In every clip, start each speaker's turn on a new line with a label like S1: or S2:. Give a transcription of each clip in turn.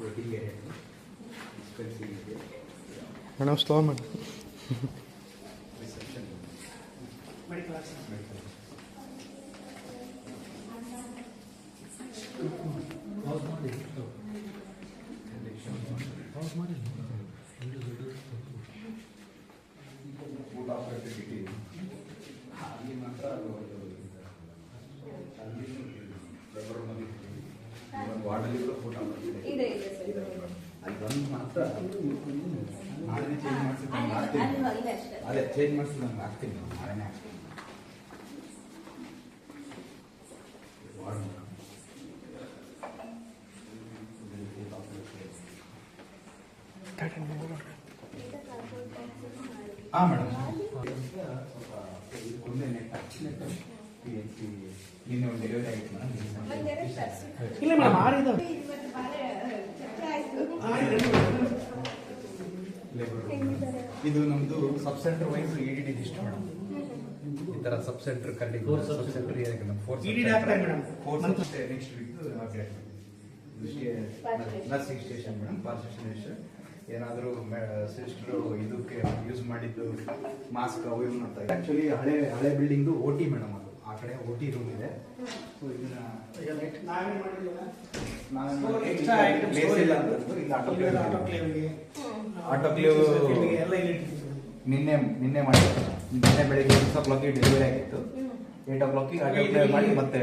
S1: waiting area expensive ಇದೆ
S2: madam slow ಮಾಡಿ
S1: reception ಊಟ ಫೆಸಿಲಿಟಿ ಅಲ್ಲಿ ಮಾತ್ರ ವಾರ್ಡಲ್ಲಿ ಕೂಡ ಊಟ
S3: ಇದೆ
S1: ಅಲ್ಲಿ ಬಂದು ಮಾತ್ರ ನಾಳೆ ಚೇಂಜ್ ಮಾಡಿಸಿದ್ರೆ
S3: ಅಲ್ಲಿ ಅಷ್ಟೇ
S1: ಅದೇ ಚೇಂಜ್ ಮಾಡಿಸಿ ನಾನು ಹಾಕ್ತೀನಿ ನಾಳೆನೇ ಹಾಕ್ತೀನಿ ಹಾಂ ಮೇಡಮ್ ಸ್ವಲ್ಪ ಒಂದೇ ಟಚ್ ನೆಟ್ ನಿನ್ನೆ ಒಂದು ಡೆಲಿವರಿ ಆಗಿತ್ತು ಮೇಡಮ್
S2: ಇಲ್ಲ ಮೇಡಮ್ ಆರಿದ
S1: ಇದು ನಮ್ದು sub centre wise EDD list madam ಈ ತರ sub centre calling sub centre next week nursing station madam parcel station ಏನಾದರೂ ಸಿಸ್ಟರ್ ಇದಕ್ಕೆ ಯೂಸ್ ಮಾಡಿದ್ದು ಮಾಸ್ಕ್ ಅವು ಯೂಸ್ ಮಾಡ್ತಾರೆ ಆ್ಯಕ್ಚುಲಿ ಹಳೆ ಬಿಲ್ಡಿಂಗು OT ಮೇಡಮ್ ಅದು ಆ ಕಡೆ OT ರೂಮ್ ಇದೆ ಸೊ ಇದನ್ನ ಪ್ಲೇಸ್ ಇಲ್ಲ ಅಂತಂದು ಇಲ್ಲಿ ಆಟೋಕ್ಲೇವ್ ನಿನ್ನೆ ಮಾಡಿದ್ರು ನಿನ್ನೆ ಬೆಳಿಗ್ಗೆ 6 o'clock ಡೆಲಿವರಿ ಆಗಿತ್ತು 8 o'clock ಆಟೋಕ್ಲೇವ್ ಮಾಡಿ ಮತ್ತೆ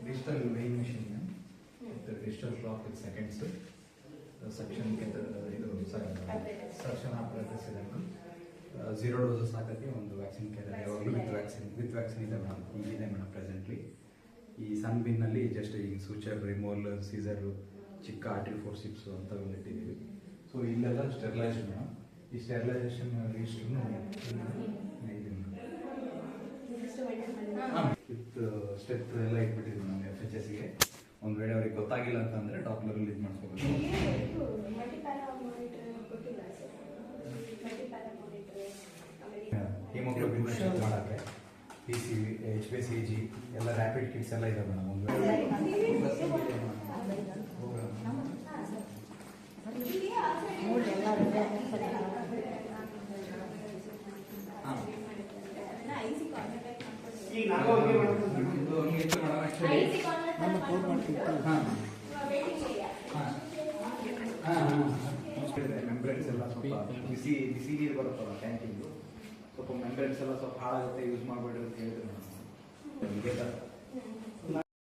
S1: digital weighing machine digital clock with seconds section ಇದು ಸೆಕ್ಷನ್ ಆಪರೇಟರ್ಸ್ ಇದೆ ಮೇಡಮ್ 0 ಡೋಸಸ್ ಹಾಕೋಕ್ಕೆ ಒಂದು ವ್ಯಾಕ್ಸಿನ್ ಕೇರ್ ಯಾವಾಗಲೂ ವಿತ್ ವ್ಯಾಕ್ಸಿನ್ ಇದೆ ಮೇಡಮ್ ಈಗಿದೆ ಮೇಡಮ್ ಪ್ರೆಸೆಂಟ್ಲಿ ಈ ಸನ್ ಬಿನ್ನಲ್ಲಿ ಜಸ್ಟ್ ಈಗ ಸೂಚರ್ ರಿಮೂವಲ್ ಸೀಸರು ಚಿಕ್ಕ ಆರ್ಟಿಲ್ ಫೋರ್ಸಿಪ್ಸು ಅಂಥವೆಲ್ಲ ಇಟ್ಟಿದ್ದೀವಿ ಸೊ ಇಲ್ಲೆಲ್ಲ ಸ್ಟೆರಿಲೈಸ್ಡ್ ಮೇಡಮ್ ಈ ಸ್ಟೆರಿಲೈಸೇಷನ್ ರಿಜಿಸ್ಟ್ರೂ ವಿತ್ ಸ್ಟೆಪ್ ಎಲ್ಲ ಇಟ್ಬಿಟ್ಟಿದ್ವಿ ನಮ್ಮ FHSಗೆ ಒಂದು ವೇಳೆ ಅವ್ರಿಗೆ ಗೊತ್ತಾಗಿಲ್ಲ ಅಂತಂದರೆ ಡಾಕ್ಟರಲ್ಲಿ ಇದು ಮಾಡಿಸ್ಕೋಬೇಕು ಹಿಮೋಗ್ಲೋಬಿನ್ ಚೆಕ್ ಮಾಡೋಕ್ಕೆ PCV HbCG ಎಲ್ಲ ರ್ಯಾಪಿಡ್ ಕಿಟ್ಸ್ ಎಲ್ಲ ಇದೆ ಮೇಡಮ್ ಒಂದು ಮೆಂಬ್ರೇನ್ಸ್ ಎಲ್ಲ ಸ್ವಲ್ಪ ಬಿಸಿ ನೀರು ಬರುತ್ತಲ್ಲ ಟ್ಯಾಂಕಿಂದು ಸ್ವಲ್ಪ ಮೆಂಬ್ರೇನ್ಸ್ ಎಲ್ಲ ಸ್ವಲ್ಪ ಹಾಳಾಗುತ್ತೆ ಯೂಸ್ ಮಾಡಬೇಡಿ ಅಂತ ಹೇಳಿದ್ರು ಮೇಡಮ್ ಇದೇ ಥರ